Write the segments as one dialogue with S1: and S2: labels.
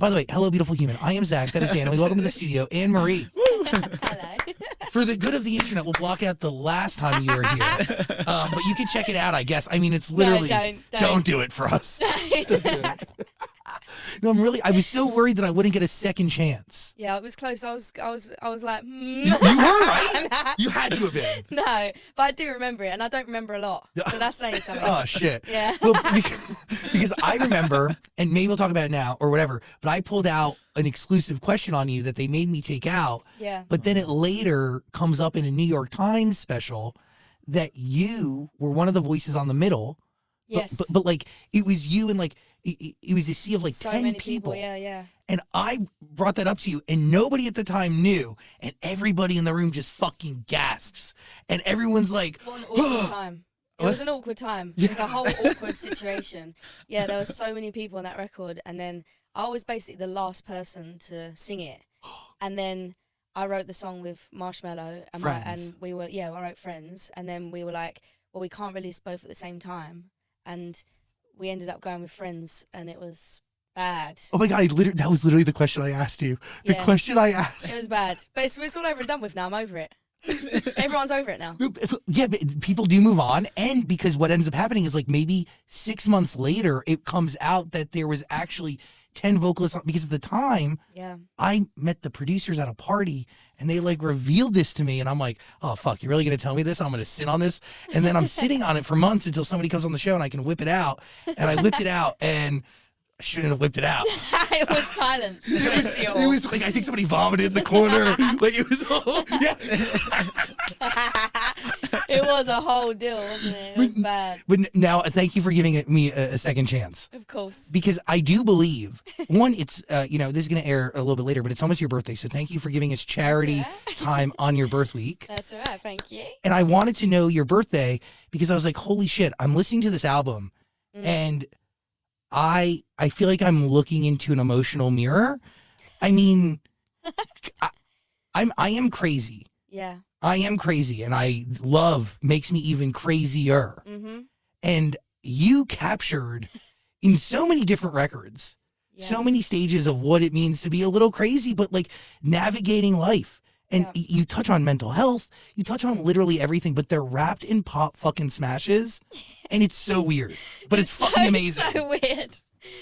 S1: By the way, hello, beautiful human. I am Zach. That is Dan. And we welcome to the studio, Anne Marie.
S2: Hello.
S1: For the good of the internet, we'll block out the last time you were here. But you can check it out, I guess. I mean, it's literally, don't do it for us. Just don't do it. No, I was so worried that I wouldn't get a second chance.
S2: Yeah, it was close. I was like,
S1: You were, right? You had to have been.
S2: No, but I do remember it, and I don't remember a lot. So that's saying something.
S1: Oh, shit.
S2: Yeah.
S1: Well, because I remember, and maybe we'll talk about it now or whatever, but I pulled out an exclusive question on you that they made me take out.
S2: Yeah.
S1: But then it later comes up in a New York Times special that you were one of the voices on the middle.
S2: Yes.
S1: But like, it was you and like, it was a sea of like
S2: so
S1: 10
S2: many
S1: people.
S2: Yeah.
S1: And I brought that up to you, and nobody at the time knew, and everybody in the room just fucking gasps, and everyone's like,
S2: What an awkward time. It was an awkward time. It was a whole awkward situation. Yeah, there were so many people on that record, and then I was basically the last person to sing it. And then I wrote the song with Marshmello, and I wrote Friends, and then we were like, well, we can't release both at the same time, and we ended up going with Friends, and it was bad.
S1: Oh my God, that was literally the question I asked you. The question I asked.
S2: It was bad. But it's all over and done with now. I'm over it. Everyone's over it now.
S1: Yeah, but people do move on. And because what ends up happening is like maybe 6 months later, it comes out that there was actually 10 vocalists. Because at the time, I met the producers at a party and they like revealed this to me. And I'm like, oh, fuck, you're really going to tell me this? I'm going to sit on this. And then I'm sitting on it for months until somebody comes on the show and I can whip it out. And I whipped it out and I shouldn't have whipped it out.
S2: It was silence.
S1: It was like, I think somebody vomited in the corner. Like it was all,
S2: It was a whole deal, wasn't it? It was bad.
S1: But now, thank you for giving me a second chance.
S2: Of course.
S1: Because I do believe, one, it's, this is going to air a little bit later, but it's almost your birthday. So thank you for giving us charity time on your birth week.
S2: That's all right. Thank you.
S1: And I wanted to know your birthday because I was like, holy shit, I'm listening to this album and I feel like I'm looking into an emotional mirror. I mean, I am crazy.
S2: Yeah.
S1: I am crazy, and love makes me even crazier.
S2: Mm-hmm.
S1: And you captured in so many different records, so many stages of what it means to be a little crazy, but like navigating life. And you touch on mental health, you touch on literally everything, but they're wrapped in pop fucking smashes, and it's so weird, but it's fucking amazing.
S2: It's so weird.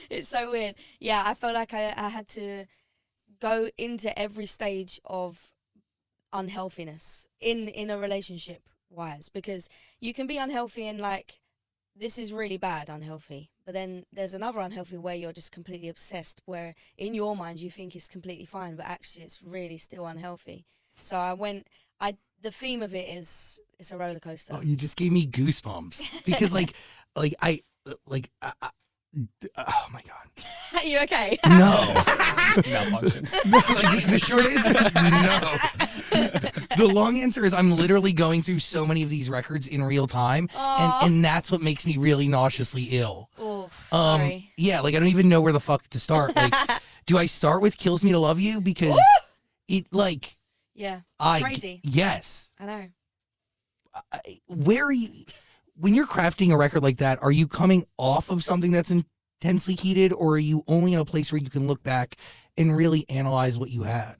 S2: It's so weird. Yeah, I felt like I had to go into every stage of unhealthiness in a relationship wise, because you can be unhealthy and like, this is really bad unhealthy, but then there's another unhealthy where you're just completely obsessed, where in your mind you think it's completely fine, but actually it's really still unhealthy. So the theme of it is, it's a roller coaster.
S1: Oh, you just gave me goosebumps because oh my God.
S2: Are you okay?
S1: No.
S3: Malfunction.
S1: The short answer is no. The long answer is I'm literally going through so many of these records in real time, and that's what makes me really nauseously ill.
S2: Oh, sorry.
S1: Yeah, like I don't even know where the fuck to start. Like, do I start with "Kills Me to Love You" because it like
S2: crazy.
S1: Yes,
S2: I know.
S1: Where are you when you're crafting a record like that? Are you coming off of something that's intensely heated, or are you only in a place where you can look back and really analyze what you had?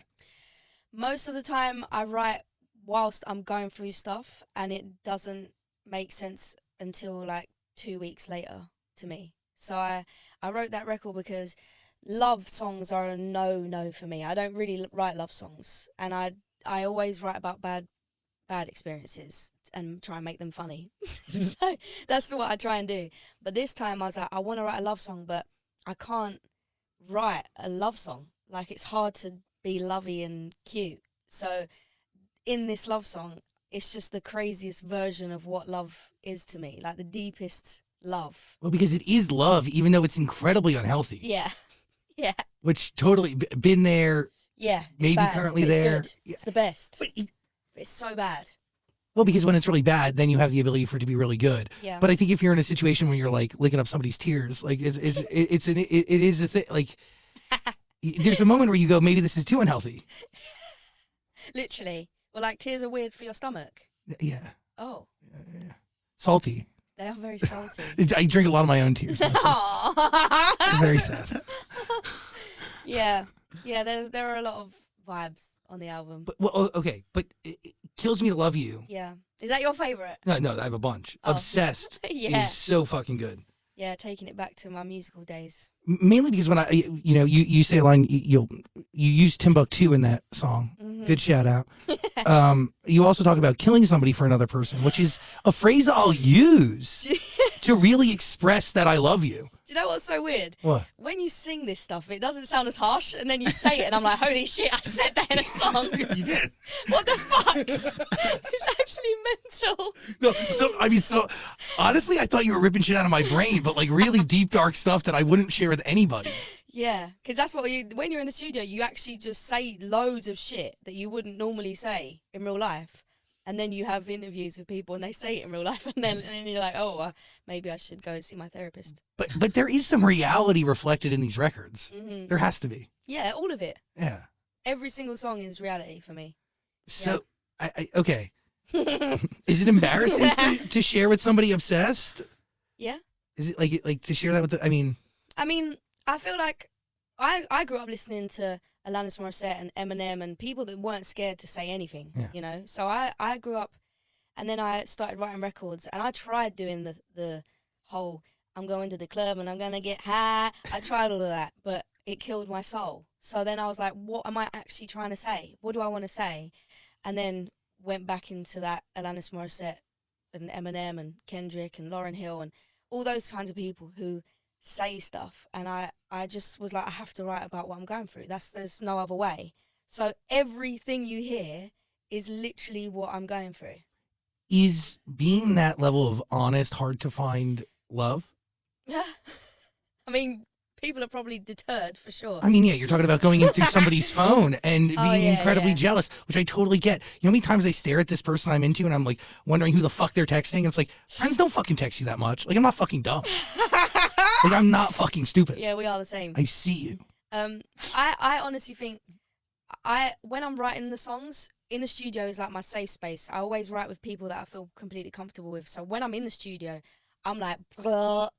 S2: Most of the time I write whilst I'm going through stuff, and it doesn't make sense until like 2 weeks later to me. So I wrote that record because love songs are a no for me. I don't really write love songs, and I always write about bad experiences and try and make them funny. So that's what I try and do. But this time I was like, I want to write a love song, but I can't write a love song. Like, it's hard to be lovey and cute. So in this love song, it's just the craziest version of what love is to me, like the deepest love.
S1: Well, because it is love, even though it's incredibly unhealthy.
S2: Yeah. Yeah.
S1: Which totally been there.
S2: Yeah.
S1: Maybe
S2: bad,
S1: currently
S2: it's
S1: there.
S2: Good. It's the best. But it's so bad.
S1: Well, because when it's really bad, then you have the ability for it to be really good.
S2: Yeah.
S1: But I think if you're in a situation where you're like licking up somebody's tears, like it is a thing. Like there's a moment where you go, maybe this is too unhealthy.
S2: Literally. Well, like, tears are weird for your stomach.
S1: Yeah.
S2: Oh.
S1: Yeah. Salty.
S2: They are very salty.
S1: I drink a lot of my own tears. Very sad.
S2: Yeah. There are a lot of vibes on the album.
S1: But okay, but it Kills Me to Love You.
S2: Yeah. Is that your favorite?
S1: No, I have a bunch.
S2: Oh.
S1: Obsessed
S2: Yeah.
S1: is so fucking good.
S2: Yeah, taking it back to my musical days.
S1: Mainly because when you say a line, you use Timbuktu in that song.
S2: Mm-hmm.
S1: Good shout out. You also talk about killing somebody for another person, which is a phrase I'll use to really express that I love you.
S2: Do you know what's so weird?
S1: What?
S2: When you sing this stuff, it doesn't sound as harsh, and then you say it, and I'm like, holy shit, I said that in a song.
S1: You did.
S2: What the fuck? It's actually mental.
S1: No, so honestly, I thought you were ripping shit out of my brain, but like really deep, dark stuff that I wouldn't share with anybody.
S2: Yeah, because that's what when you're in the studio, you actually just say loads of shit that you wouldn't normally say in real life. And then you have interviews with people and they say it in real life. And then you're like, oh, maybe I should go and see my therapist.
S1: But there is some reality reflected in these records.
S2: Mm-hmm.
S1: There has to be.
S2: Yeah, all of it.
S1: Yeah.
S2: Every single song is reality for me.
S1: So, yeah. Okay. Is it embarrassing to share with somebody obsessed?
S2: Yeah.
S1: Is it like to share that with I mean,
S2: I feel like I grew up listening to Alanis Morissette and Eminem and people that weren't scared to say anything, you know. So I grew up, and then I started writing records, and I tried doing the whole I'm going to the club and I'm going to get high. I tried all of that, but it killed my soul. So then I was like, what am I actually trying to say? What do I want to say? And then went back into that Alanis Morissette and Eminem and Kendrick and Lauryn Hill and all those kinds of people who say stuff, and I just was like, I have to write about what I'm going through. There's no other way. So everything you hear is literally what I'm going through.
S1: Is being that level of honest hard to find love?
S2: Yeah. I mean, people are probably deterred for sure.
S1: I mean, yeah, you're talking about going into somebody's phone and being incredibly jealous, which I totally get. You know how many times I stare at this person I'm into and I'm like wondering who the fuck they're texting? It's like, friends don't fucking text you that much. Like, I'm not fucking dumb. Like, I'm not fucking stupid.
S2: Yeah, we are the same.
S1: I see you.
S2: I honestly think when I'm writing the songs, in the studio is like my safe space. I always write with people that I feel completely comfortable with. So when I'm in the studio, I'm like,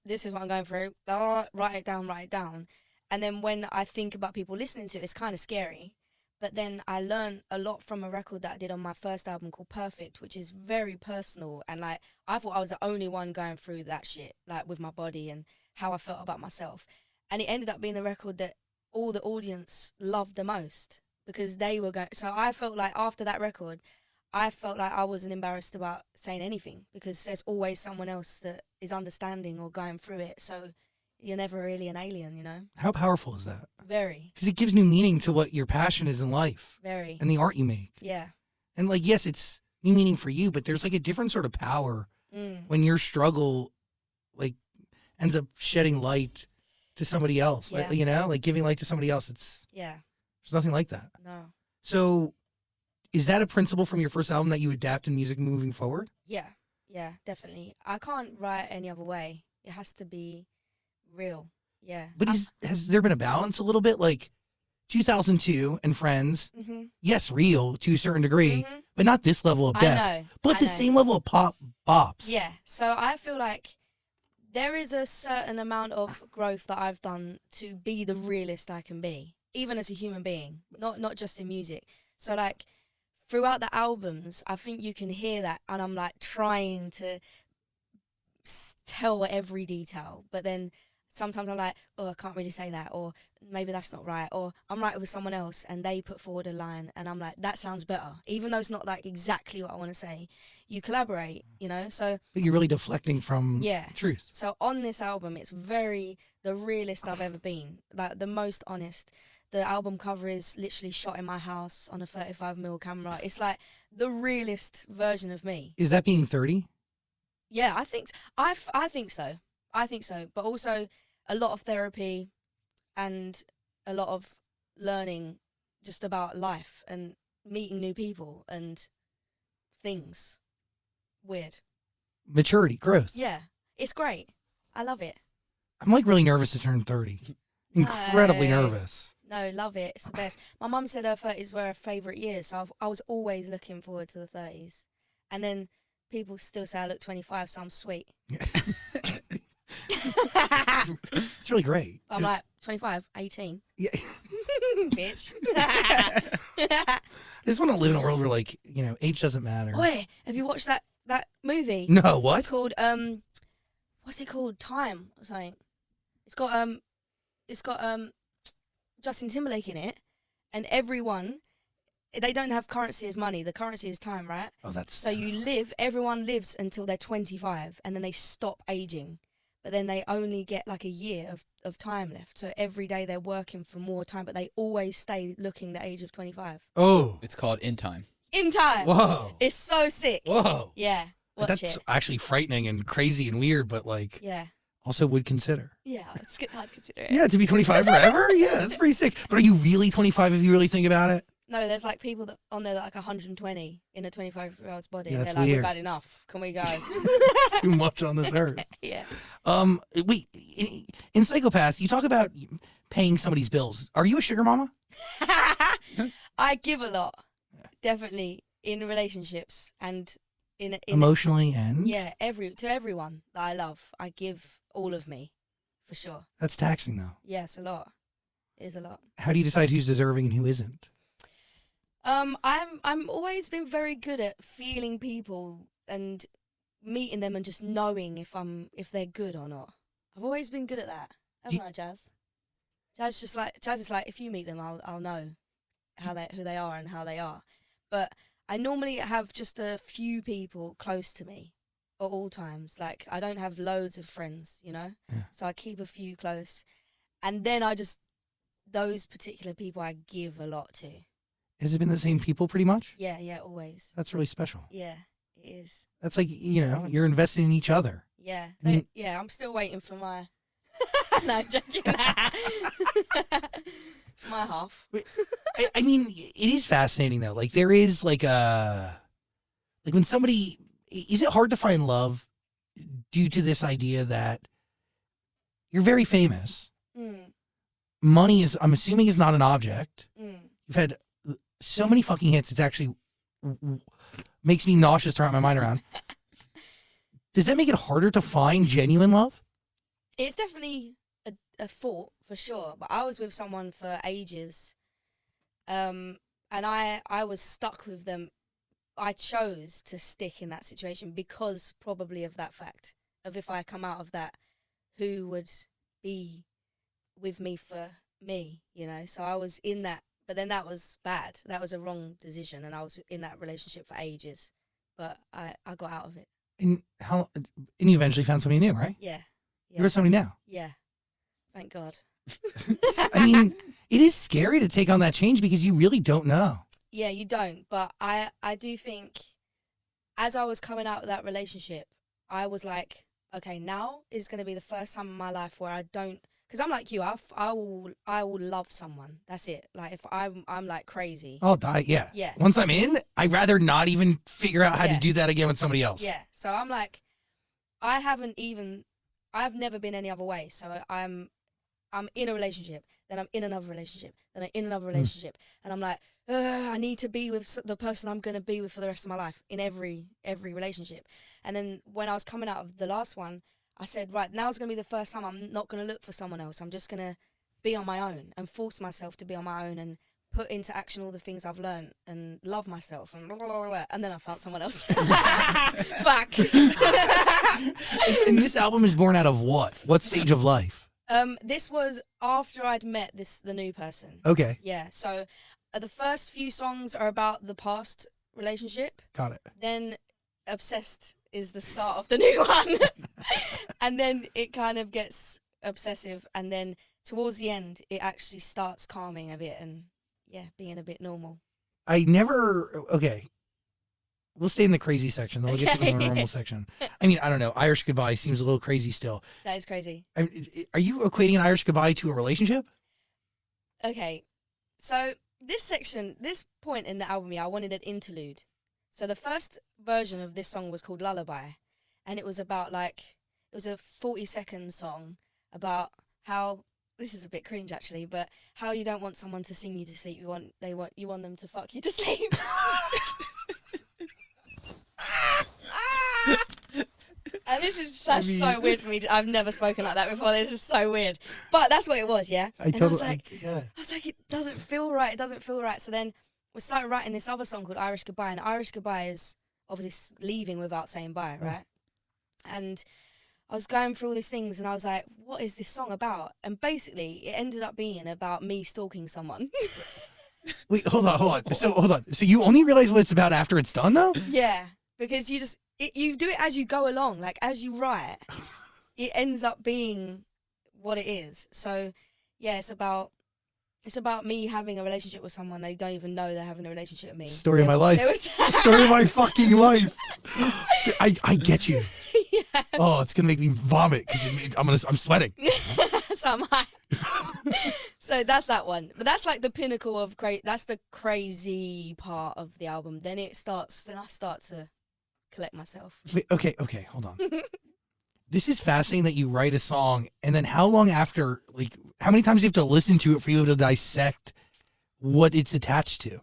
S2: this is what I'm going through. Write it down. And then when I think about people listening to it, it's kind of scary. But then I learned a lot from a record that I did on my first album called Perfect, which is very personal. And like, I thought I was the only one going through that shit, like with my body and how I felt about myself. And it ended up being the record that all the audience loved the most because they were going. So I felt like after that record, I felt like I wasn't embarrassed about saying anything because there's always someone else that is understanding or going through it. So you're never really an alien, you know?
S1: How powerful is that?
S2: Very.
S1: Because it gives new meaning to what your passion is in life.
S2: Very.
S1: And the art you make.
S2: Yeah.
S1: And like, yes, it's new meaning for you, but there's like a different sort of power when your struggle like ends up shedding light to somebody else.
S2: Yeah.
S1: Like, you know, like giving light to somebody else. There's nothing like that.
S2: No.
S1: So is that a principle from your first album that you adapt in music moving forward?
S2: Yeah, definitely. I can't write any other way. It has to be real. Yeah.
S1: But has there been a balance a little bit? Like 2002 and Friends, yes, real to a certain degree, but not this level of depth.
S2: I know.
S1: But the same level of pop bops.
S2: Yeah. So I feel like there is a certain amount of growth that I've done to be the realist I can be, even as a human being, not just in music. So like throughout the albums, I think you can hear that, and I'm like trying to tell every detail, but then sometimes I'm like, oh, I can't really say that, or maybe that's not right, or I'm writing with someone else and they put forward a line and I'm like, that sounds better, even though it's not like exactly what I want to say. You collaborate, you know. So
S1: but you're really deflecting from truth.
S2: So on this album, it's very the realest I've ever been, like the most honest. The album cover is literally shot in my house on a 35mm camera. It's like the realest version of me.
S1: Is that being 30?
S2: Yeah, I think so. I think so. But also a lot of therapy and a lot of learning just about life and meeting new people and things. Weird.
S1: Maturity, growth.
S2: Yeah, it's great. I love it.
S1: I'm like really nervous to turn 30. Incredibly nervous.
S2: No, love it. It's the best. My mum said her 30s were her favourite years, so I was always looking forward to the 30s. And then people still say I look 25, so I'm sweet.
S1: It's really great.
S2: I'm like, 25, 18.
S1: Yeah.
S2: Bitch.
S1: I just want to live in a world where, like, age doesn't matter.
S2: Wait, have you watched that movie?
S1: No, what?
S2: Called what's it called? Time or something. It's got Justin Timberlake in it, and everyone, they don't have currency as money. The currency is time, right?
S1: Oh, that's
S2: so everyone lives until they're 25, and then they stop aging. But then they only get like a year of time left. So every day they're working for more time, but they always stay looking the age of 25.
S1: Oh.
S3: It's called In Time.
S2: In Time.
S1: Whoa.
S2: It's so sick.
S1: Whoa.
S2: Yeah.
S1: That's
S2: it.
S1: actually frightening and crazy and weird, but like,
S2: yeah.
S1: Also would consider.
S2: Yeah, I'd consider it.
S1: Yeah, to be 25 forever? Yeah, that's pretty sick. But are you really 25 if you really think about it?
S2: No, there's like people that on there that are like 120 in a 25-year-old's body.
S1: Yeah,
S2: and
S1: that's
S2: they're like,
S1: weird.
S2: we've had enough. Can we go?
S1: It's too much on this earth.
S2: Yeah.
S1: Wait, in Psychopath, you talk about paying somebody's bills. Are you a sugar mama?
S2: I give a lot. Definitely in relationships and in
S1: emotionally and
S2: yeah, to everyone that I love, I give all of me, for sure.
S1: That's taxing though.
S2: Yeah, it's a lot. It is a lot.
S1: How do you decide who's deserving and who isn't?
S2: I'm always been very good at feeling people and meeting them and just knowing if they're good or not. I've always been good at that. Haven't I, Jazz? Jazz is like, if you meet them, I'll know who they are and how they are. But I normally have just a few people close to me at all times. Like, I don't have loads of friends, Yeah. So I keep a few close. And then those particular people I give a lot to.
S1: Has it been the same people pretty much?
S2: Yeah, always.
S1: That's really special.
S2: Yeah, it is.
S1: That's like, you're investing in each other.
S2: Yeah.
S1: I mean,
S2: I'm still waiting for my... No, I'm joking. My half.
S1: I mean, it is fascinating though. Like there is like when somebody, is it hard to find love due to this idea that you're very famous? Money is, I'm assuming, is not an object. You've had so many fucking hits. It's actually makes me nauseous to wrap my mind around. Does that make it harder to find genuine love?
S2: It's definitely a thought for sure, but I was with someone for ages, and I was stuck with them. I chose to stick in that situation because probably of that fact of if I come out of that, who would be with me for me, So I was in that, but then that was bad. That was a wrong decision, and I was in that relationship for ages, but I got out of it.
S1: And you eventually found somebody new, right?
S2: Yeah.
S1: You're with somebody now.
S2: Yeah. Thank God.
S1: I mean, it is scary to take on that change because you really don't know.
S2: Yeah, you don't. But I do think as I was coming out of that relationship, I was like, okay, now is going to be the first time in my life where I don't, because I'm like you, I will love someone. That's it. Like if I'm like crazy.
S1: I'll die. Yeah.
S2: Yeah.
S1: Once I'm in, I'd rather not even figure out how to do that again with somebody else.
S2: Yeah. So I'm like, I've never been any other way. So I'm in a relationship, then I'm in another relationship, then I'm in another relationship, and I'm like, I need to be with the person I'm going to be with for the rest of my life in every relationship. And then when I was coming out of the last one, I said, right, now's going to be the first time I'm not going to look for someone else. I'm just going to be on my own and force myself to be on my own and put into action all the things I've learned and love myself and blah, blah, blah, blah. And then I found someone else. Fuck.
S1: And this album is born out of what? What stage of life?
S2: This was after I'd met the new person.
S1: Okay.
S2: Yeah. So the first few songs are about the past relationship.
S1: Got it.
S2: Then Obsessed is the start of the new one. And then it kind of gets obsessive. And then towards the end, it actually starts calming a bit and, being a bit normal.
S1: Okay. We'll stay in the crazy section, then we'll get to the more normal section. I mean, I don't know. Irish Goodbye seems a little crazy still.
S2: That is crazy.
S1: I mean, are you equating an Irish Goodbye to a relationship?
S2: Okay. So this point in the album, I wanted an interlude. So the first version of this song was called Lullaby. And it was about it was a 40-second song about how, this is a bit cringe actually, but how you don't want someone to sing you to sleep. You want them to fuck you to sleep. And that's so weird for me. I've never spoken like that before. This is so weird. But that's what it was, yeah?
S1: I was like,
S2: it doesn't feel right. It doesn't feel right. So then we started writing this other song called Irish Goodbye. And Irish Goodbye is obviously leaving without saying bye, right? And I was going through all these things and I was like, what is this song about? And basically, it ended up being about me stalking someone.
S1: Wait, hold on. So you only realize what it's about after it's done, though?
S2: Yeah, because you do it as you go along. Like, as you write, it ends up being what it is. So, yeah, it's about me having a relationship with someone they don't even know they're having a relationship with me.
S1: Story of my life. Story of my fucking life. I get you.
S2: Yeah.
S1: Oh, it's gonna make me vomit because I'm sweating.
S2: So am I. So that's that one. But that's like the pinnacle of that's the crazy part of the album. Then I start to collect myself.
S1: Wait, okay, hold on. This is fascinating that you write a song and then how long after, like, how many times do you have to listen to it for you to dissect what it's attached to?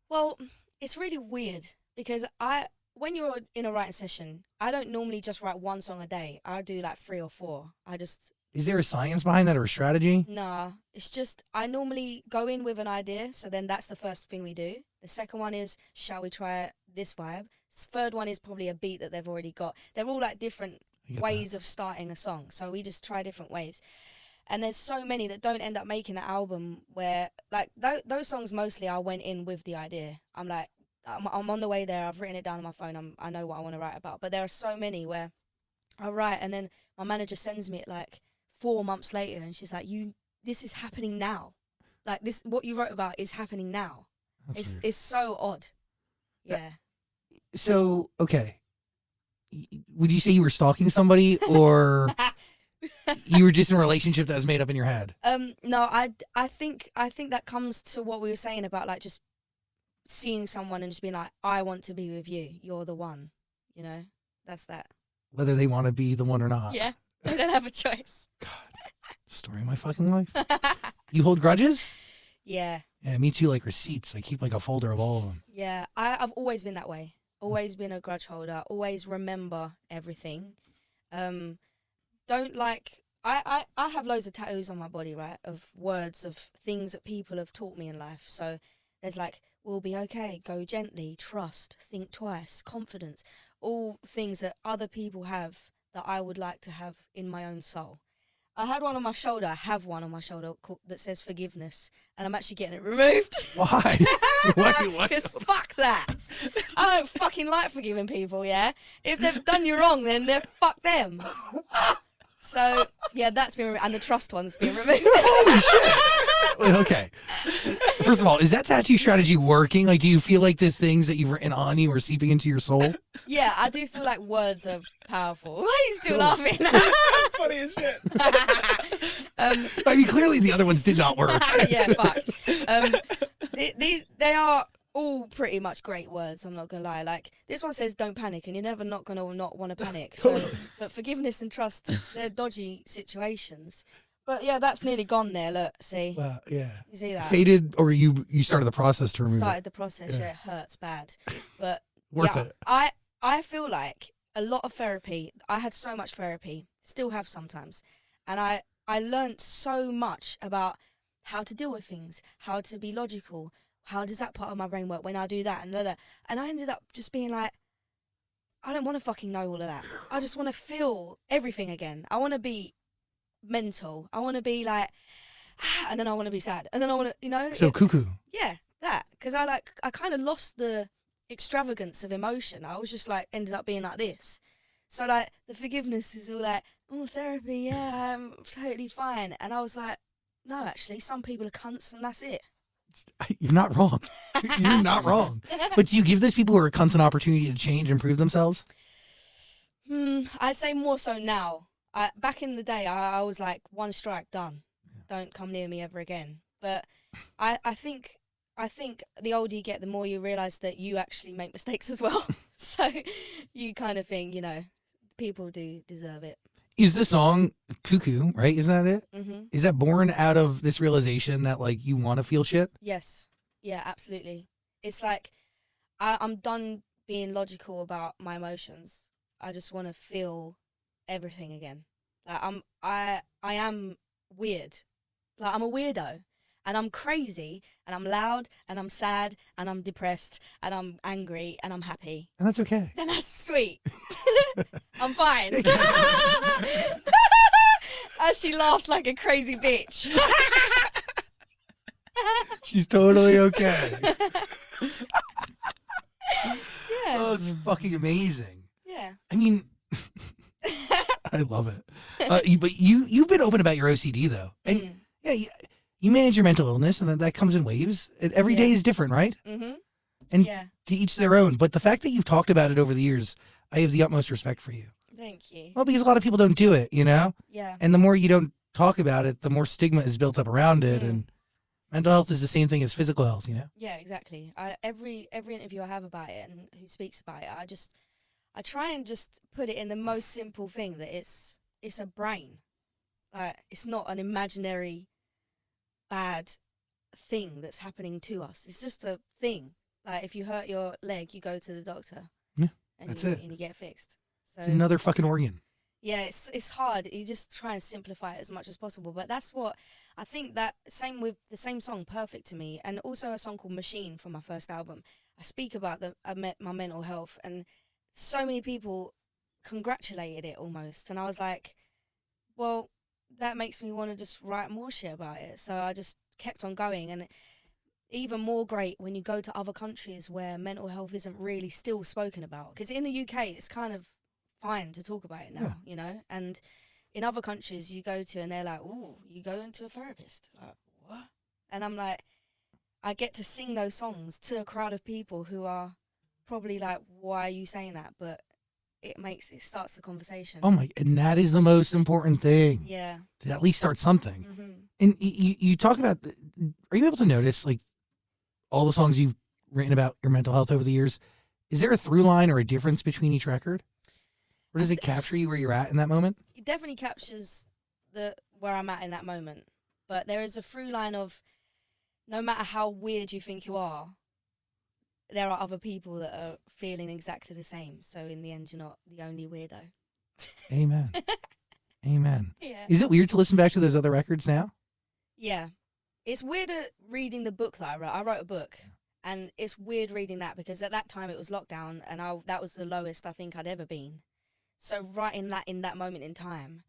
S1: Well,
S2: it's really weird because when you're in a writing session, I don't normally just write one song a day. I do like 3 or 4.
S1: Is there a science behind that or a strategy?
S2: Nah, it's just I normally go in with an idea, so then that's the first thing we do. The second one is, shall we try this vibe? Third one is probably a beat that they've already got. They're all like different ways of starting a song, so we just try different ways. And there's so many that don't end up making the album where, like, those songs mostly I went in with the idea. I'm like, I'm on the way there, I've written it down on my phone, I know what I want to write about. But there are so many where I write and then my manager sends me it like 4 months later and she's like, this is happening now. Like, this, what you wrote about is happening now. It's so odd. Yeah.
S1: So, okay. Would you say you were stalking somebody or you were just in a relationship that was made up in your head?
S2: No, I think that comes to what we were saying about, like, just seeing someone and just being like, I want to be with you. You're the one. You know, that's that.
S1: Whether they want to be the one or not.
S2: Yeah, they don't have a choice.
S1: God, story of my fucking life. You hold grudges?
S2: Yeah.
S1: Yeah, me too, like receipts. I keep like a folder of all of them.
S2: Yeah, I've always been that way. Always been a grudge holder. Always remember everything. Don't like... I have loads of tattoos on my body, right, of words, of things that people have taught me in life. So there's like, we'll be okay, go gently, trust, think twice, confidence, all things that other people have that I would like to have in my own soul. I have one on my shoulder that says forgiveness, and I'm actually getting it removed.
S1: Why? Why?
S2: Because fuck that. I don't fucking like forgiving people, yeah? If they've done you wrong, then fuck them. So, yeah, that's been removed, and the trust one's been removed.
S1: Holy shit. Wait, okay. First of all, is that tattoo strategy working? Like, do you feel like the things that you've written on you are seeping into your soul?
S2: Yeah, I do feel like words are powerful. Why are you still laughing?
S3: Funny as shit.
S1: I mean, clearly the other ones did not work.
S2: Yeah, fuck. They are all pretty much great words, I'm not gonna lie. Like, this one says don't panic, and you're never not gonna not want to panic. So, but forgiveness and trust, they're dodgy situations. But yeah, that's nearly gone there. Look, see.
S1: Yeah.
S2: You see that?
S1: Faded, or you started the process to remove
S2: Started
S1: it?
S2: the process. Yeah, it hurts bad, but
S1: Worth
S2: yeah,
S1: it.
S2: I feel like a lot of therapy. I had so much therapy, still have sometimes, and I learned so much about how to deal with things, how to be logical. How does that part of my brain work when I do that and that? And I ended up just being like, I don't want to fucking know all of that. I just want to feel everything again. I want to be mental. I want to be like, and then I want to be sad. And then I want to, you know.
S1: So cuckoo.
S2: Yeah, that. Because I kind of lost the extravagance of emotion. I was just like, ended up being like this. So like, the forgiveness is all like, oh, therapy, yeah, I'm totally fine. And I was like, no, actually, some people are cunts and that's it.
S1: You're not wrong. You're not wrong. But do you give those people who are cunts an opportunity to change and improve themselves?
S2: I'd say more so now. Back in the day, I was like, one strike, done. Yeah. Don't come near me ever again. But I think the older you get, the more you realise that you actually make mistakes as well. So you kind of think, you know, people do deserve it.
S1: Is the song Cuckoo, right? Isn't that it?
S2: Mm-hmm.
S1: Is that born out of this realization that, like, you want to feel shit?
S2: Yes. Yeah, absolutely. It's like, I'm done being logical about my emotions. I just want to feel everything again. Like I am weird. Like I'm a weirdo, and I'm crazy, and I'm loud, and I'm sad, and I'm depressed, and I'm angry, and I'm happy.
S1: And that's okay.
S2: And that's sweet. I'm fine. As she laughs like a crazy bitch.
S1: She's totally okay.
S2: Yeah.
S1: Oh, it's fucking amazing.
S2: Yeah.
S1: I mean, I love it. But you've been open about your OCD though, and yeah, you manage your mental illness, and that comes in waves. Every day is different, right?
S2: Mm-hmm.
S1: And
S2: yeah.
S1: to each their own. But the fact that you've talked about it over the years, I have the utmost respect for you.
S2: Thank you.
S1: Well, because a lot of people don't do it, you know?
S2: Yeah.
S1: And the more you don't talk about it, the more stigma is built up around it. And mental health is the same thing as physical health, you know?
S2: Yeah, exactly. Every interview I have about it and who speaks about it, I try and just put it in the most simple thing, that it's a brain. Like, it's not an imaginary bad thing that's happening to us. It's just a thing. Like, if you hurt your leg, you go to the doctor.
S1: Yeah,
S2: and
S1: that's
S2: you,
S1: it.
S2: And you get fixed. So,
S1: it's another fucking organ.
S2: Yeah, it's hard. You just try and simplify it as much as possible. But that's what I think, that same with the same song, Perfect to Me, and also a song called Machine from my first album. I speak about my mental health, and so many people congratulated it almost. And I was like, well, that makes me want to just write more shit about it. So I just kept on going. And even more great when you go to other countries where mental health isn't really still spoken about. Because in the UK, it's kind of fine to talk about it now, you know? And in other countries you go to and they're like, ooh, you go into a therapist? Like, what? And I'm like, I get to sing those songs to a crowd of people who are probably like, why are you saying that? But it starts the conversation.
S1: Oh my, and that is the most important thing.
S2: Yeah.
S1: To at least start something.
S2: Mm-hmm.
S1: And you talk about, are you able to notice, like, all the songs you've written about your mental health over the years? Is there a through line or a difference between each record? Or does it capture you where you're at in that moment?
S2: It definitely captures where I'm at in that moment. But there is a through line of, no matter how weird you think you are, there are other people that are feeling exactly the same. So in the end, you're not the only weirdo.
S1: Amen. Amen.
S2: Yeah.
S1: Is it weird to listen back to those other records now?
S2: Yeah. It's weirder reading the book that I wrote. I wrote a book, and it's weird reading that because at that time it was lockdown, and that was the lowest I think I'd ever been. So writing that in that moment in time,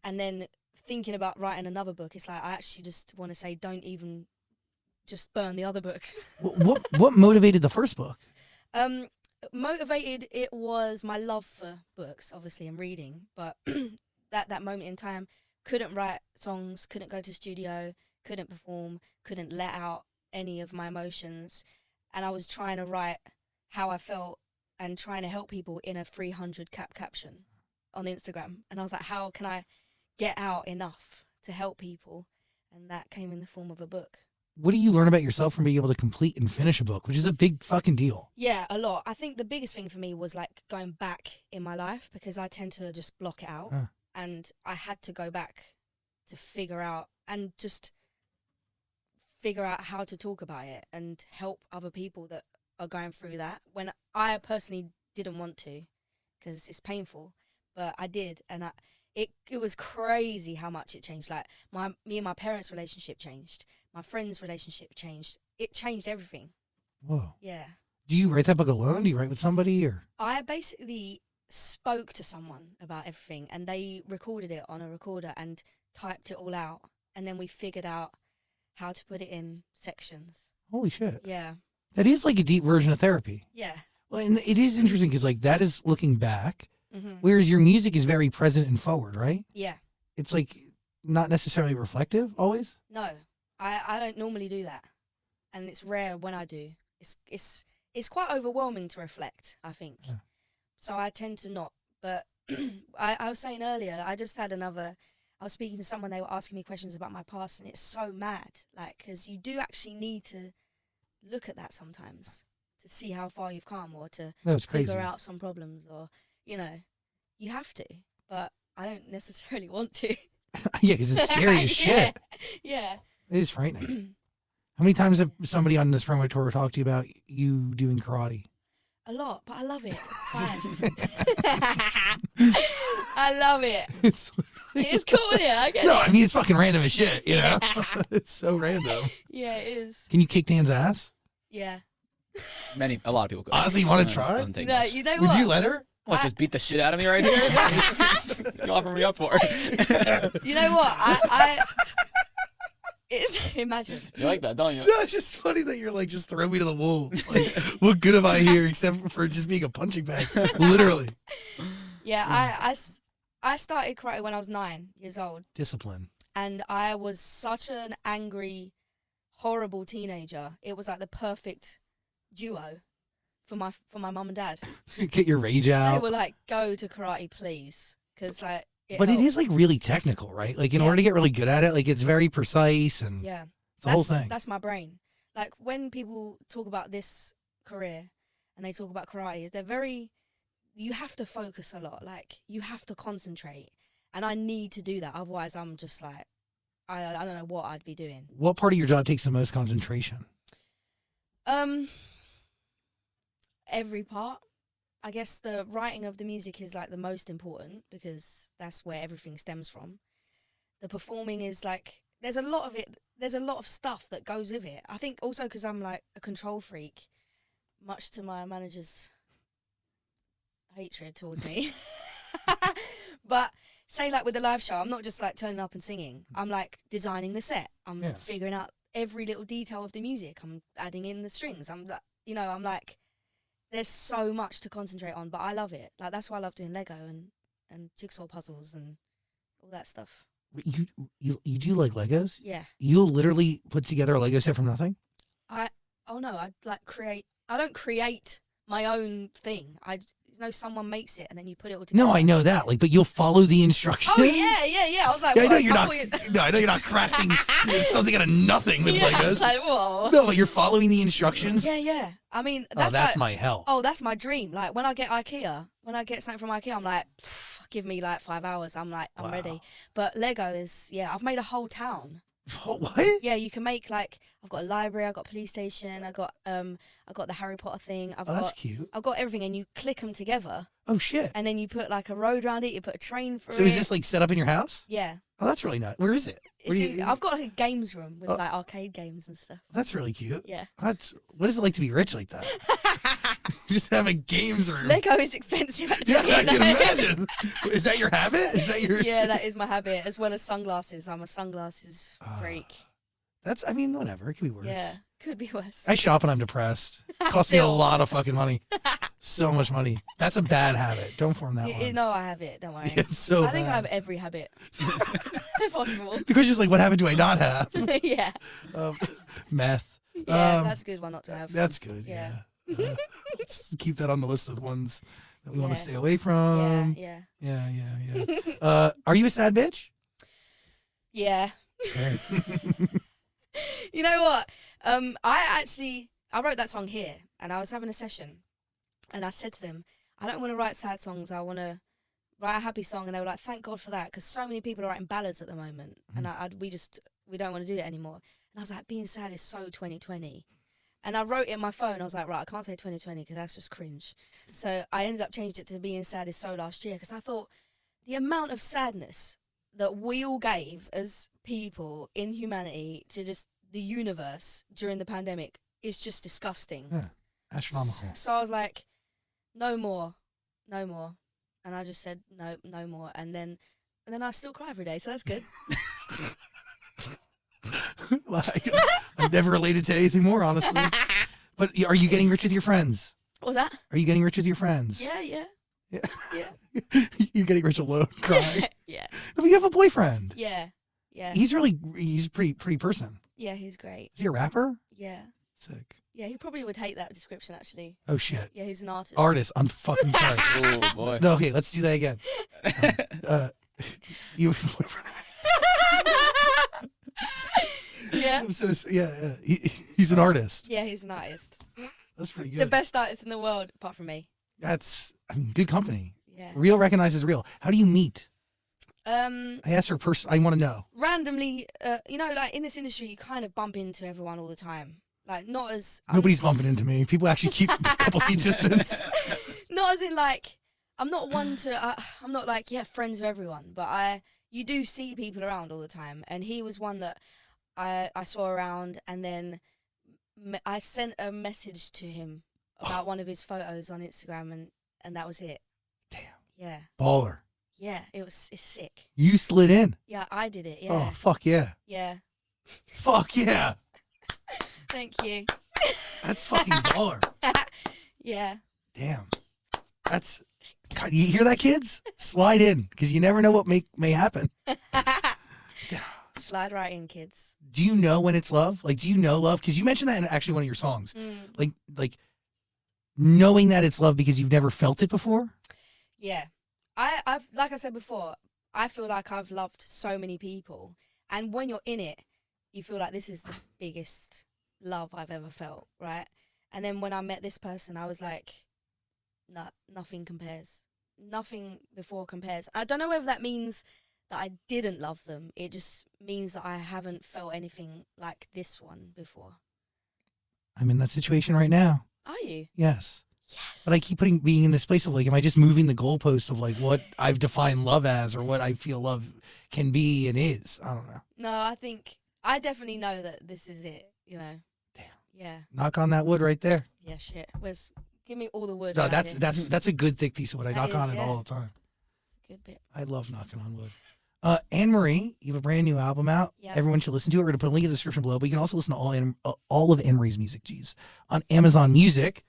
S2: and then thinking about writing another book, it's like I actually just want to say, don't even just burn the other book.
S1: What motivated the first book?
S2: Motivated, it was my love for books, obviously, and reading. But that moment in time, couldn't write songs, couldn't go to studio, couldn't perform, couldn't let out any of my emotions, and I was trying to write how I felt and trying to help people in a 300 caption on Instagram. And I was like, how can I get out enough to help people? And that came in the form of a book.
S1: What do you learn about yourself from being able to complete and finish a book, which is a big fucking deal?
S2: Yeah, a lot. I think the biggest thing for me was like going back in my life, because I tend to just block it out. And I had to go back to figure out how to talk about it and help other people that are going through that, when I personally didn't want to, because it's painful, but I did. And it was crazy how much it changed. Like me and my parents' relationship changed. My friends' relationship changed. It changed everything.
S1: Whoa.
S2: Yeah.
S1: Do you write that book alone? Do you write with somebody, or?
S2: I basically spoke to someone about everything, and they recorded it on a recorder and typed it all out. And then we figured out how to put it in sections.
S1: Holy shit.
S2: Yeah.
S1: That is like a deep version of therapy.
S2: Yeah.
S1: Well, and it is interesting because like that is looking back, whereas your music is very present and forward, right?
S2: Yeah.
S1: It's like not necessarily reflective always.
S2: No, I don't normally do that, and it's rare when I do. It's quite overwhelming to reflect, I think. Yeah. So I tend to not. But I was saying earlier, I just had I was speaking to someone, they were asking me questions about my past, and it's so mad, like, because you do actually need to look at that sometimes to see how far you've come, or to figure out some problems, or, you know, you have to, but I don't necessarily want to.
S1: Yeah, because it's scary as shit.
S2: Yeah.
S1: It is frightening. How many times have somebody on this promo tour talked to you about you doing karate?
S2: A lot, but I love it. It's fine. I love it. It's cool, yeah. I get it.
S1: No, I mean, it's fucking random as shit, you know?
S2: Yeah.
S1: It's so random.
S2: Yeah, it is.
S1: Can you kick Dan's ass?
S2: Yeah.
S3: A lot of people could.
S1: Honestly, you want to try?
S2: No, you know what?
S1: Would you let her?
S3: What, just beat the shit out of me right here? You offer me up for it.
S2: You know what? It's, imagine.
S3: You like that, don't you?
S1: No, it's just funny that you're like, just throw me to the wolves. Like, what good am I here except for just being a punching bag? Literally.
S2: Yeah, I started karate when I was 9 years old.
S1: Discipline.
S2: And I was such an angry, horrible teenager. It was like the perfect duo for my mum and dad.
S1: Get your rage out.
S2: They were like, go to karate, please. Because, like,
S1: but it is like really technical, right? Like in order to get really good at it, like it's very precise and it's the whole thing.
S2: That's my brain. Like when people talk about this career and they talk about karate, you have to focus a lot. Like you have to concentrate, and I need to do that. Otherwise, I'm just like, I don't know what I'd be doing.
S1: What part of your job takes the most concentration?
S2: Every part. I guess the writing of the music is like the most important because that's where everything stems from. The performing is like, there's a lot of it. There's a lot of stuff that goes with it. I think also because I'm like a control freak, much to my manager's hatred towards me. But say like with the live show, I'm not just like turning up and singing. I'm like designing the set. I'm figuring out every little detail of the music. I'm adding in the strings. I'm like, there's so much to concentrate on, but I love it. Like that's why I love doing Lego and jigsaw puzzles and all that stuff.
S1: You do like Legos?
S2: Yeah.
S1: You'll literally put together a Lego set from nothing?
S2: I don't create my own thing. Someone makes it and then you put it all together.
S1: No, I know that. Like, but you'll follow the instructions.
S2: Oh yeah. I was like,
S1: I know you're not. No, I know you're not crafting something out of nothing with Legos. I was like, whoa. No, but you're following the instructions.
S2: Yeah. I mean,
S1: that's like, my hell.
S2: Oh, that's my dream. Like when I get something from IKEA, I'm like, give me like 5 hours. I'm like, I'm ready. But Lego is, I've made a whole town.
S1: What?
S2: Yeah, you can make like, I've got a library, I've got a police station, I got the Harry Potter thing.
S1: That's cute.
S2: I've got everything, and you click them together.
S1: Oh shit!
S2: And then you put like a road around it. You put a train through it.
S1: So is this like set up in your house?
S2: Yeah.
S1: Oh, that's really nice. Where is it?
S2: I've got like a games room with like arcade games and stuff.
S1: That's really cute.
S2: Yeah.
S1: What is it like to be rich like that? Just have a games room.
S2: Lego is expensive. Actually,
S1: yeah, I can imagine. Is that your habit? Is that your?
S2: Yeah, that is my habit, as well as sunglasses. I'm a sunglasses freak.
S1: Whatever. It could be worse.
S2: Yeah, could be worse.
S1: I shop when I'm depressed. It costs me a lot of fucking money. So much money. That's a bad habit. Don't form that one.
S2: No, I have it. Don't worry.
S1: It's so
S2: I think I have every habit possible.
S1: The question's like, what habit do I not have?
S2: Yeah.
S1: Meth.
S2: Yeah, that's a good one not to have.
S1: That's good. Yeah. Let's keep that on the list of ones that we want to stay away from.
S2: Yeah.
S1: Are you a sad bitch?
S2: Yeah. You know what? I wrote that song here, and I was having a session, and I said to them, I don't want to write sad songs. I want to write a happy song. And they were like, thank God for that, because so many people are writing ballads at the moment, and we don't want to do it anymore. And I was like, being sad is so 2020. And I wrote it in my phone. I was like, right, I can't say 2020 because that's just cringe. So I ended up changing it to being sad is so last year, because I thought the amount of sadness that we all gave as people in humanity to just the universe during the pandemic is just disgusting.
S1: Yeah, astronomical.
S2: So I was like, no more. And I just said, no more. And then I still cry every day, so that's good.
S1: I've never related to anything more, honestly. But are you getting rich with your friends?
S2: What was that?
S1: Are you getting rich with your friends?
S2: Yeah.
S1: You're getting rich alone, crying.
S2: Yeah.
S1: But you have a boyfriend.
S2: Yeah. He's
S1: a pretty person.
S2: Yeah, he's great.
S1: Is he a rapper?
S2: Yeah.
S1: Sick.
S2: Yeah, he probably would hate that description, actually.
S1: Oh, shit.
S2: Yeah, he's an artist.
S1: Artist. I'm fucking sorry.
S3: Oh, boy.
S1: No, okay, let's do that again. You have a boyfriend.
S2: Yeah.
S1: He's an artist.
S2: Yeah, he's an artist.
S1: That's pretty good.
S2: The best artist in the world, apart from me.
S1: Good company.
S2: Yeah.
S1: Real recognizes real. How do you meet?
S2: I
S1: asked her I want to know.
S2: Randomly, like in this industry, you kind of bump into everyone all the time. Like, not as...
S1: Nobody's bumping into me. People actually keep a couple feet distance.
S2: Not as in, like, I'm not one to... I'm not like, yeah, friends with everyone. But you do see people around all the time. And he was one that I saw around. And then I sent a message to him about one of his photos on Instagram. And that was it.
S1: Damn.
S2: Yeah.
S1: Baller.
S2: Yeah, it's sick.
S1: You slid in.
S2: Yeah, I did it. Yeah.
S1: Oh, fuck yeah.
S2: Yeah.
S1: Fuck yeah.
S2: Thank you.
S1: That's fucking baller.
S2: Yeah.
S1: Damn. That's... God, you hear that, kids? Slide in, because you never know what may happen.
S2: Slide right in, kids.
S1: Do you know when it's love? Like, do you know love? Because you mentioned that in actually one of your songs. Like knowing that it's love because you've never felt it before?
S2: Yeah. I've like I said before, I feel like I've loved so many people. And when you're in it, you feel like this is the biggest love I've ever felt, right? And then when I met this person, I was like, no, nothing compares. Nothing before compares. I don't know whether that means that I didn't love them. It just means that I haven't felt anything like this one before.
S1: I'm in that situation right now.
S2: Are you?
S1: Yes.
S2: Yes.
S1: But I keep being in this place of like, am I just moving the goalpost of like what I've defined love as or what I feel love can be and is? I don't know.
S2: No, I definitely know that this is it, you know.
S1: Damn.
S2: Yeah.
S1: Knock on that wood right there.
S2: Yeah, shit. Give me all the wood.
S1: No,
S2: around here.
S1: that's a good thick piece of wood. I
S2: That
S1: knock on
S2: is,
S1: it
S2: yeah.
S1: all the time.
S2: It's a good bit.
S1: I love knocking on wood. Anne Marie, you have a brand new album out.
S2: Yeah.
S1: Everyone should listen to it. We're going to put a link in the description below, but you can also listen to all of Anne Marie's music, on Amazon Music.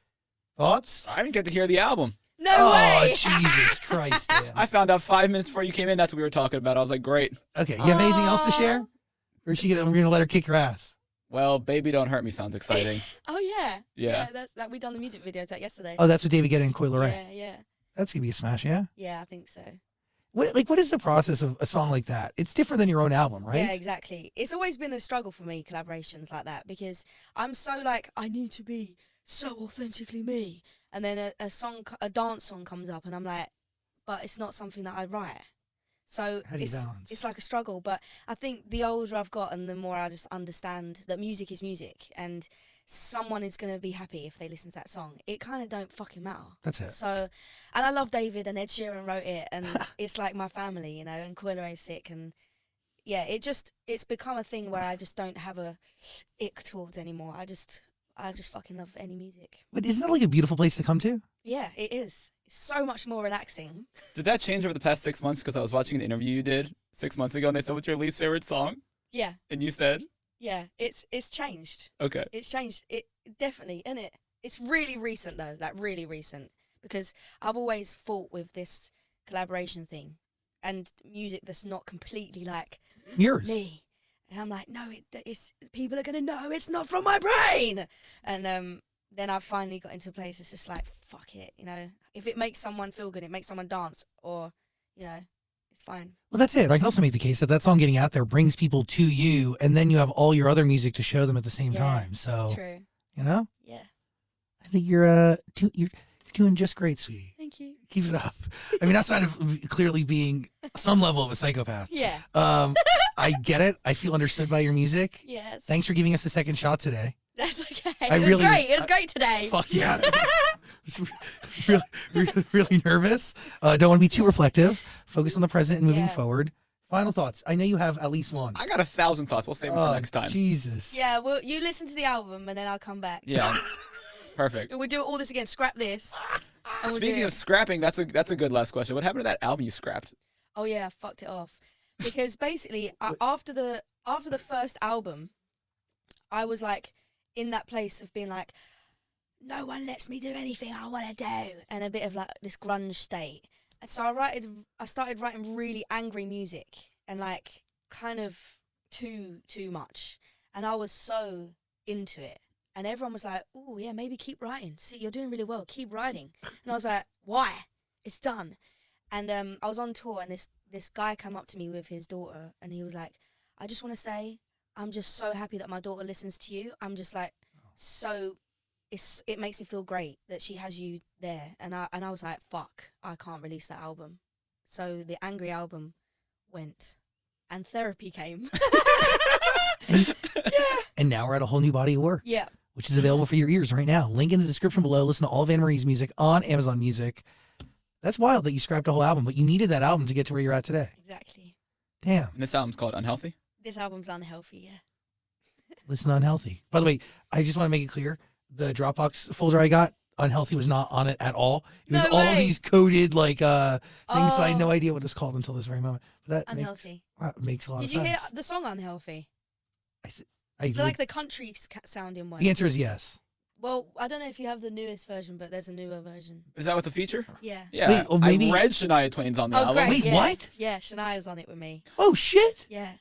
S1: Thoughts?
S3: I didn't get to hear the album.
S2: No way!
S1: Jesus Christ, Dan.
S3: I found out 5 minutes before you came in. That's what we were talking about. I was like, great.
S1: Okay, you have anything else to share? Or is we're going to let her kick your ass?
S3: Well, Baby Don't Hurt Me sounds exciting.
S2: Oh, yeah.
S3: Yeah.
S2: That we done the music video to that yesterday.
S1: Oh, that's what David Guetta and Coi Leray.
S2: Yeah.
S1: That's going to be a smash, yeah?
S2: Yeah, I think so.
S1: What is the process of a song like that? It's different than your own album, right?
S2: Yeah, exactly. It's always been a struggle for me, collaborations like that, because I'm so like, I need to be so authentically me. And then a dance song comes up and I'm like, but it's not something that I write. So
S1: How do you balance?
S2: it's like a struggle. But I think the older I've gotten, the more I just understand that music is music and someone is going to be happy if they listen to that song. It kind of don't fucking matter.
S1: That's it.
S2: So, and I love David and Ed Sheeran wrote it and it's like my family, you know, and Coi Leray's sick and yeah, it's become a thing where I just don't have a ick towards anymore. I just fucking love any music.
S1: But isn't that like a beautiful place to come to?
S2: Yeah, it is. It's so much more relaxing.
S3: Did that change over the past 6 months? Because I was watching an interview you did 6 months ago and they said, what's your least favorite song?
S2: Yeah.
S3: And you said?
S2: Yeah, it's changed.
S3: Okay.
S2: It's changed. It definitely, isn't it? It's really recent though, like really recent. Because I've always fought with this collaboration thing and music that's not completely like
S1: Yours.
S2: me. And I'm like, no, it's people are gonna know it's not from my brain. And then I finally got into a place. It's just like, fuck it, you know. If it makes someone feel good, it makes someone dance, or you know, it's fine.
S1: Well, that's it. I can also make the case that song getting out there brings people to you, and then you have all your other music to show them at the same time. So,
S2: true.
S1: You know,
S2: Yeah.
S1: I think you're doing just great, sweetie.
S2: Thank you.
S1: Keep it up. I mean, outside of clearly being some level of a psychopath.
S2: Yeah.
S1: I get it. I feel understood by your music.
S2: Yes.
S1: Thanks for giving us a second shot today.
S2: That's okay.
S1: I
S2: It was
S1: really
S2: great. It was great today.
S1: Fuck yeah. really nervous. Don't want to be too reflective. Focus on the present and moving forward. Final thoughts. I know you have at least one.
S3: I got 1,000 thoughts. We'll save them for next time.
S1: Jesus.
S2: Yeah, well, you listen to the album and then I'll come back.
S3: Yeah. Perfect.
S2: We'll do all this again. Scrap this. and we'll
S3: Speaking
S2: do
S3: of
S2: it.
S3: scrapping, that's a good last question. What happened to that album you scrapped?
S2: Oh yeah, I fucked it off. Because basically, after the first album, I was like in that place of being like, no one lets me do anything I want to do, and a bit of like this grunge state. And so I started writing really angry music and like kind of too much, and I was so into it. And everyone was like, oh yeah, maybe keep writing. See, you're doing really well. Keep writing. And I was like, why? It's done. And I was on tour, and this guy came up to me with his daughter, and he was like, I just want to say, I'm just so happy that my daughter listens to you. I'm just like, so it makes me feel great that she has you there. And I was like, fuck, I can't release that album. So the angry album went, and therapy came.
S1: And now we're at a whole new body of work.
S2: Yeah.
S1: which is available for your ears right now. Link in the description below. Listen to all of Anne Marie's music on Amazon Music. That's wild that you scrapped a whole album, but you needed that album to get to where you're at today.
S2: Exactly.
S1: Damn.
S3: And this album's called Unhealthy?
S2: This album's unhealthy, yeah.
S1: Listen to Unhealthy. By the way, I just want to make it clear, the Dropbox folder I got, Unhealthy was not on it at all. It was all of these coded things, so I had no idea what it's called until this very moment. But that
S2: Unhealthy.
S1: makes a lot of sense.
S2: Did you hear the song Unhealthy? It's like the country sounding one.
S1: The answer is yes.
S2: Well, I don't know if you have the newest version, but there's a newer version.
S3: Is that with the feature?
S2: Yeah.
S3: Yeah.
S1: Wait, oh, maybe...
S3: I read Shania Twain's on the album.
S2: Great,
S1: Wait,
S2: yeah.
S1: what?
S2: Yeah, Shania's on it with me.
S1: Oh, shit.
S2: Yeah.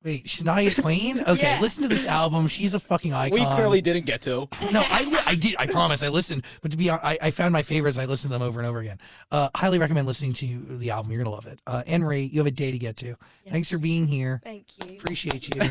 S1: Wait, Shania Twain? Okay,
S2: Yeah.
S1: listen to this album. She's a fucking icon.
S3: We clearly didn't get to.
S1: No, I did. I promise. I listened. But to be honest, I found my favorites. I listened to them over and over again. Highly recommend listening to the album. You're going to love it. Anne Marie, you have a day to get to.
S2: Yes.
S1: Thanks for being here.
S2: Thank you.
S1: Appreciate you.